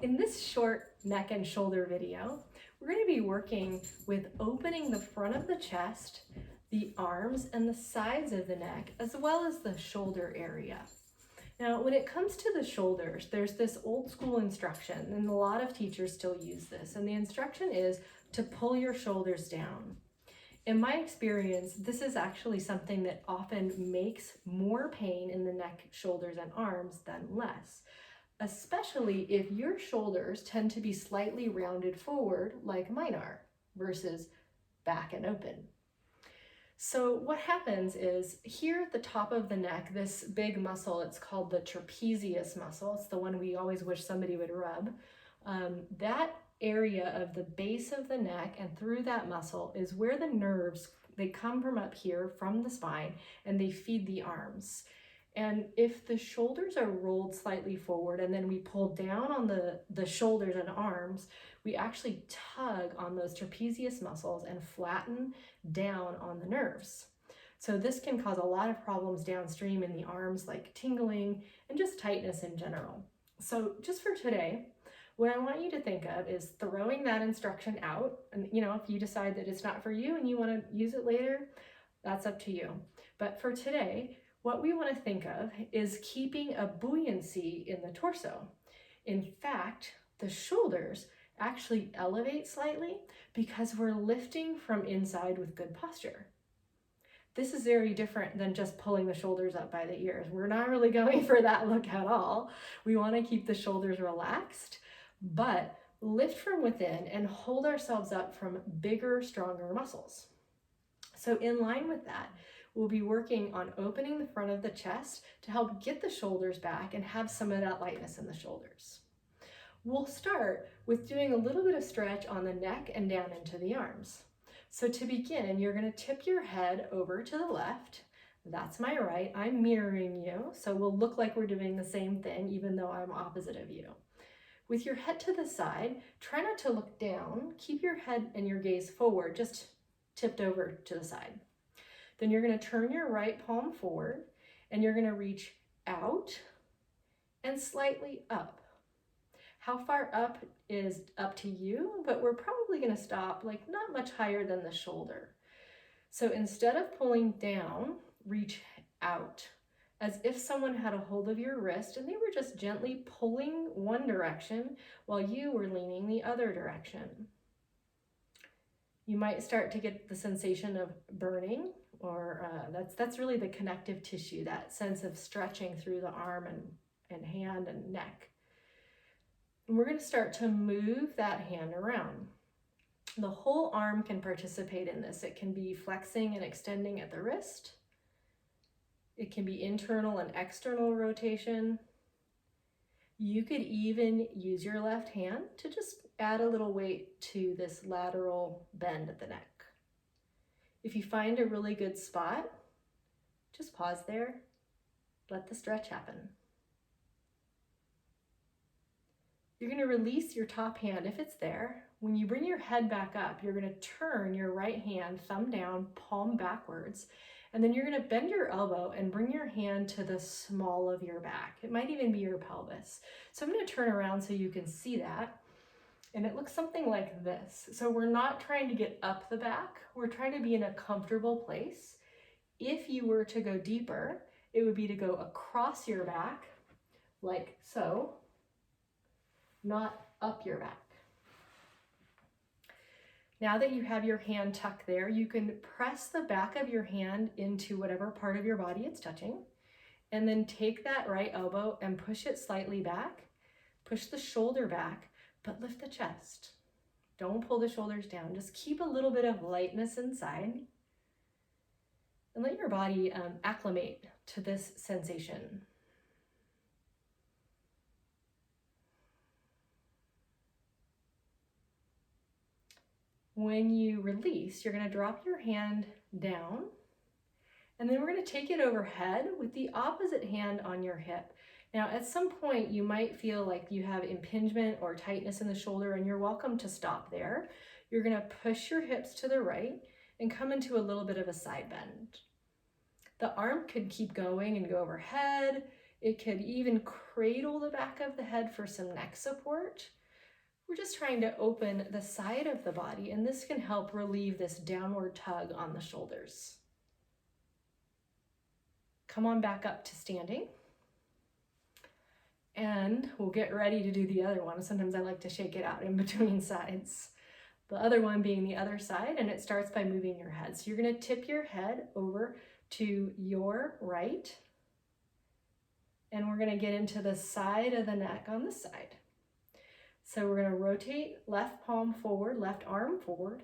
In this short neck and shoulder video, we're going to be working with opening the front of the chest, the arms, and the sides of the neck, as well as the shoulder area. Now, when it comes to the shoulders, there's this old school instruction, and a lot of teachers still use this, and the instruction is to pull your shoulders down. In my experience, this is actually something that often makes more pain in the neck, shoulders, and arms than less, especially if your shoulders tend to be slightly rounded forward like mine are versus back and open. So what happens is here at the top of the neck, this big muscle, it's called the trapezius muscle. It's the one we always wish somebody would rub. That area of the base of the neck and through that muscle is where the nerves, they come from up here from the spine and they feed the arms. And if the shoulders are rolled slightly forward and then we pull down on the shoulders and arms, we actually tug on those trapezius muscles and flatten down on the nerves. So this can cause a lot of problems downstream in the arms, like tingling and just tightness in general. So just for today, what I want you to think of is throwing that instruction out. And if you decide that it's not for you and you want to use it later, that's up to you. But for today, what we want to think of is keeping a buoyancy in the torso. In fact, the shoulders actually elevate slightly because we're lifting from inside with good posture. This is very different than just pulling the shoulders up by the ears. We're not really going for that look at all. We want to keep the shoulders relaxed, but lift from within and hold ourselves up from bigger, stronger muscles. So in line with that, we'll be working on opening the front of the chest to help get the shoulders back and have some of that lightness in the shoulders. We'll start with doing a little bit of stretch on the neck and down into the arms. So to begin, you're going to tip your head over to the left. That's my right. I'm mirroring you, so we'll look like we're doing the same thing even though I'm opposite of you. With your head to the side, try not to look down. Keep your head and your gaze forward, just tipped over to the side. Then you're going to turn your right palm forward and you're going to reach out and slightly up. How far up is up to you, but we're probably going to stop like not much higher than the shoulder. So instead of pulling down, reach out as if someone had a hold of your wrist and they were just gently pulling one direction while you were leaning the other direction. You might start to get the sensation of burning, or that's really the connective tissue, that sense of stretching through the arm and hand and neck. And we're going to start to move that hand around. The whole arm can participate in this. It can be flexing and extending at the wrist. It can be internal and external rotation. You could even use your left hand to just add a little weight to this lateral bend at the neck. If you find a really good spot, just pause there, let the stretch happen. You're going to release your top hand if it's there. When you bring your head back up, you're going to turn your right hand, thumb down, palm backwards, and then you're going to bend your elbow and bring your hand to the small of your back. It might even be your pelvis. So I'm going to turn around so you can see that. And it looks something like this. So we're not trying to get up the back. We're trying to be in a comfortable place. If you were to go deeper, it would be to go across your back, like so, not up your back. Now that you have your hand tucked there, you can press the back of your hand into whatever part of your body it's touching, and then take that right elbow and push it slightly back. Push the shoulder back, but lift the chest. Don't pull the shoulders down. Just keep a little bit of lightness inside and let your body acclimate to this sensation. When you release, you're going to drop your hand down, and then we're going to take it overhead with the opposite hand on your hip. Now, at some point, you might feel like you have impingement or tightness in the shoulder, and you're welcome to stop there. You're going to push your hips to the right and come into a little bit of a side bend. The arm could keep going and go overhead. It could even cradle the back of the head for some neck support. We're just trying to open the side of the body, and this can help relieve this downward tug on the shoulders. Come on back up to standing. And we'll get ready to do the other one. Sometimes I like to shake it out in between sides. The other one being the other side, and it starts by moving your head. So you're going to tip your head over to your right, and we're going to get into the side of the neck on this side. So we're going to rotate left palm forward, left arm forward,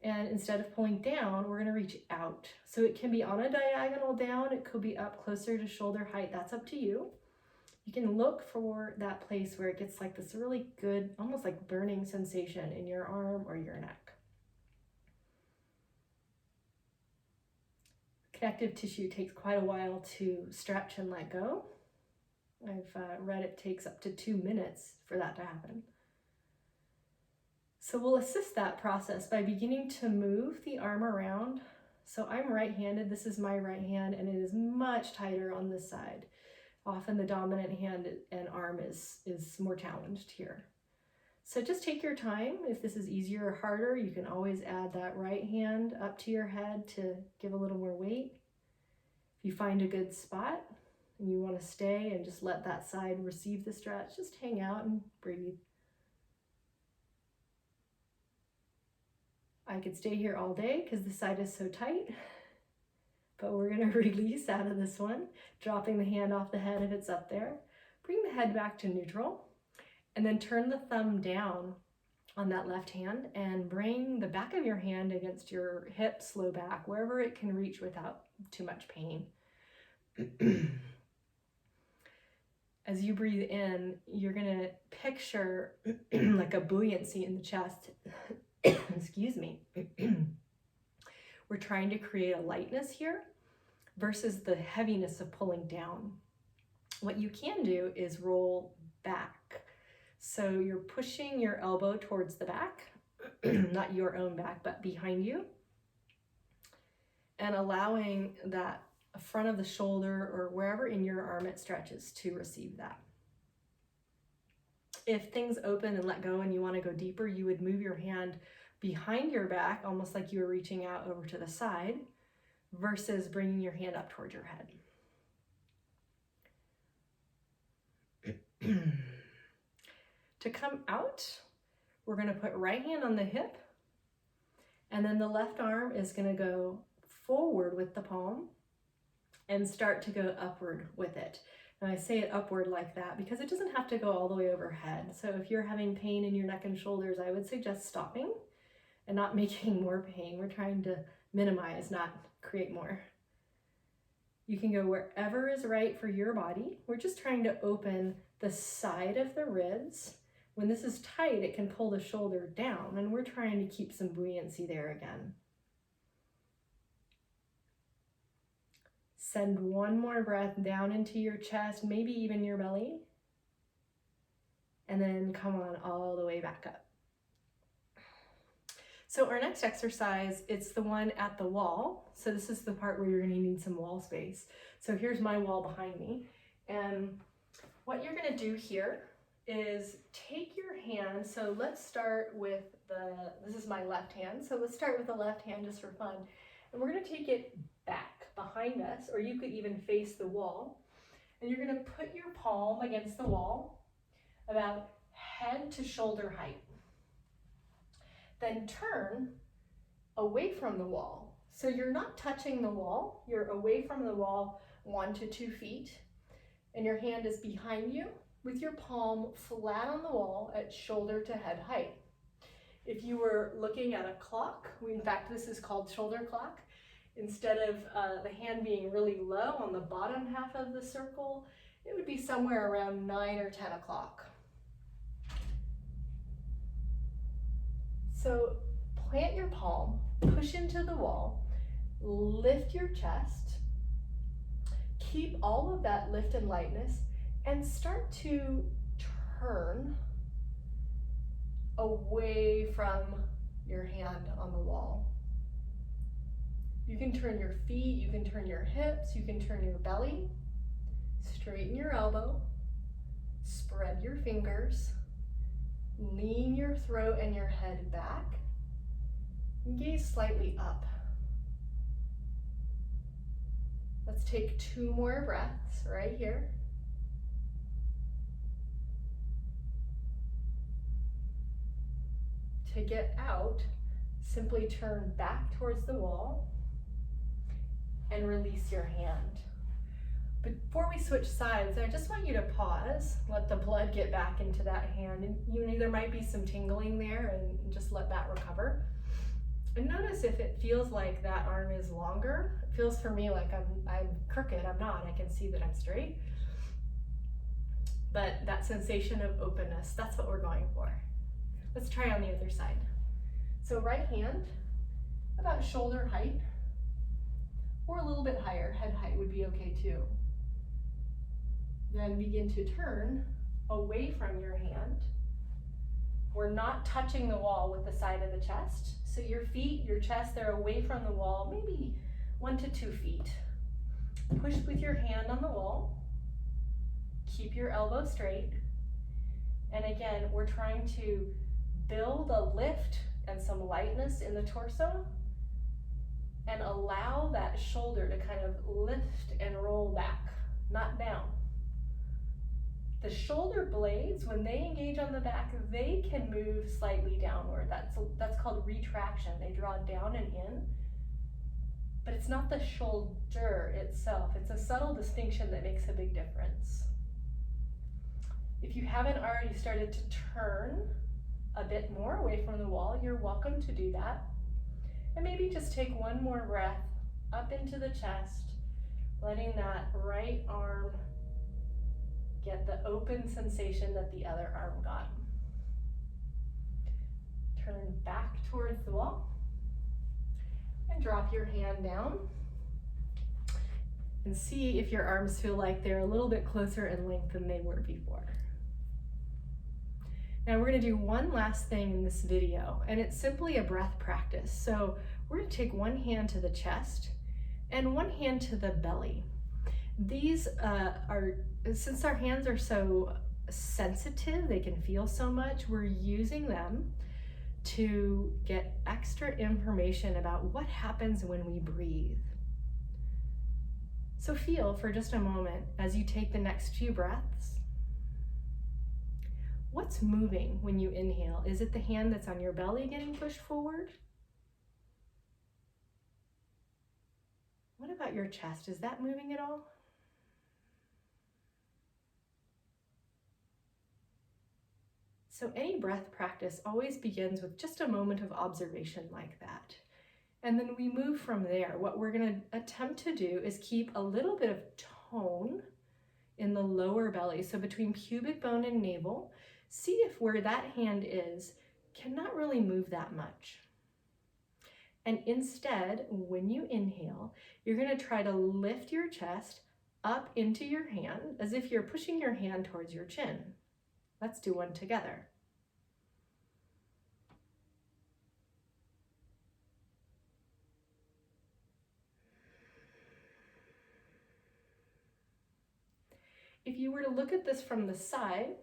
and instead of pulling down, we're going to reach out. So it can be on a diagonal down, it could be up closer to shoulder height, that's up to you. You can look for that place where it gets like this really good, almost like burning sensation in your arm or your neck. Connective tissue takes quite a while to stretch and let go. I've read it takes up to 2 minutes for that to happen. So we'll assist that process by beginning to move the arm around. So I'm right-handed, this is my right hand, and it is much tighter on this side. Often the dominant hand and arm is more challenged here. So just take your time. If this is easier or harder, you can always add that right hand up to your head to give a little more weight. If you find a good spot and you want to stay and just let that side receive the stretch, just hang out and breathe. I could stay here all day because the side is so tight. But we're going to release out of this one, dropping the hand off the head if it's up there. Bring the head back to neutral, and then turn the thumb down on that left hand and bring the back of your hand against your hips, low back, wherever it can reach without too much pain. As you breathe in, you're going to picture like a buoyancy in the chest. Excuse me. We're trying to create a lightness here versus the heaviness of pulling down. What you can do is roll back. So you're pushing your elbow towards the back, not your own back, but behind you, and allowing that front of the shoulder or wherever in your arm it stretches to receive that. If things open and let go and you want to go deeper, you would move your hand behind your back, almost like you were reaching out over to the side, versus bringing your hand up towards your head. To come out, we're going to put right hand on the hip, and then the left arm is going to go forward with the palm and start to go upward with it. And I say it upward like that because it doesn't have to go all the way overhead. So if you're having pain in your neck and shoulders, I would suggest stopping and not making more pain. We're trying to minimize, not create more. You can go wherever is right for your body. We're just trying to open the side of the ribs. When this is tight, it can pull the shoulder down, and we're trying to keep some buoyancy there again. Send one more breath down into your chest, maybe even your belly, and then come on all the way back up. So our next exercise, it's the one at the wall. So this is the part where you're going to need some wall space. So here's my wall behind me. And what you're going to do here is take your hand. So let's start with this is my left hand. So let's start with the left hand just for fun. And we're going to take it back behind us, or you could even face the wall. And you're going to put your palm against the wall about head to shoulder height. Then turn away from the wall. So you're not touching the wall, you're away from the wall 1 to 2 feet, and your hand is behind you with your palm flat on the wall at shoulder to head height. If you were looking at a clock, in fact this is called shoulder clock, instead of the hand being really low on the bottom half of the circle, it would be somewhere around 9 or 10 o'clock. So plant your palm, push into the wall, lift your chest, keep all of that lift and lightness, and start to turn away from your hand on the wall. You can turn your feet, you can turn your hips, you can turn your belly. Straighten your elbow, spread your fingers, lean your throat and your head back, and gaze slightly up. Let's take 2 more breaths right here. To get out, simply turn back towards the wall and release your hand. Before we switch sides, I just want you to pause, let the blood get back into that hand, and there might be some tingling there, and just let that recover. And notice if it feels like that arm is longer. It feels for me like I'm crooked. I'm not. I can see that I'm straight. But that sensation of openness, that's what we're going for. Let's try on the other side. So right hand about shoulder height, or a little bit higher. Head height would be okay too. Then begin to turn away from your hand. We're not touching the wall with the side of the chest. So your feet, your chest, they're away from the wall, maybe 1 to 2 feet. Push with your hand on the wall. Keep your elbow straight. And again, we're trying to build a lift and some lightness in the torso and allow that shoulder to kind of lift and roll back, not down. The shoulder blades, when they engage on the back, they can move slightly downward. That's called retraction. They draw down and in, but it's not the shoulder itself. It's a subtle distinction that makes a big difference. If you haven't already started to turn a bit more away from the wall, you're welcome to do that. And maybe just take 1 more breath up into the chest, letting that right arm get the open sensation that the other arm got. Turn back towards the wall and drop your hand down. And see if your arms feel like they're a little bit closer in length than they were before. Now we're gonna do one last thing in this video, and it's simply a breath practice. So we're gonna take 1 hand to the chest and 1 hand to the belly. These since our hands are so sensitive, they can feel so much, we're using them to get extra information about what happens when we breathe. So feel for just a moment as you take the next few breaths. What's moving when you inhale? Is it the hand that's on your belly getting pushed forward? What about your chest? Is that moving at all? So any breath practice always begins with just a moment of observation like that. And then we move from there. What we're going to attempt to do is keep a little bit of tone in the lower belly. So between pubic bone and navel, see if where that hand is cannot really move that much. And instead, when you inhale, you're going to try to lift your chest up into your hand as if you're pushing your hand towards your chin. Let's do one together. If you were to look at this from the side,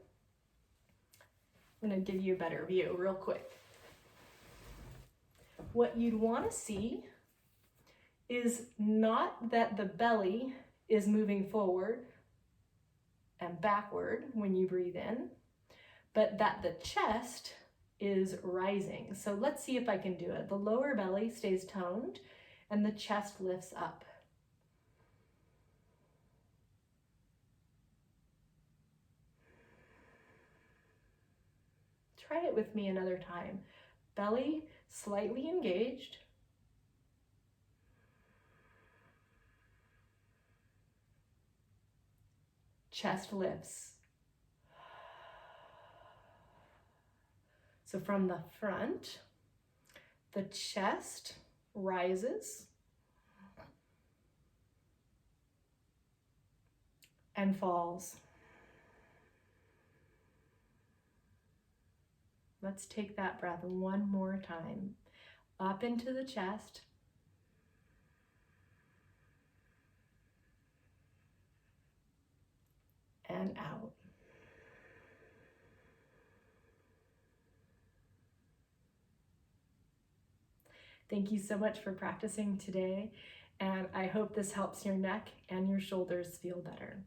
I'm going to give you a better view real quick. What you'd want to see is not that the belly is moving forward and backward when you breathe in, but that the chest is rising. So let's see if I can do it. The lower belly stays toned and the chest lifts up. Try it with me another time. Belly slightly engaged. Chest lifts. So from the front, the chest rises and falls. Let's take that breath 1 more time. Up into the chest. and out. Thank you so much for practicing today, and I hope this helps your neck and your shoulders feel better.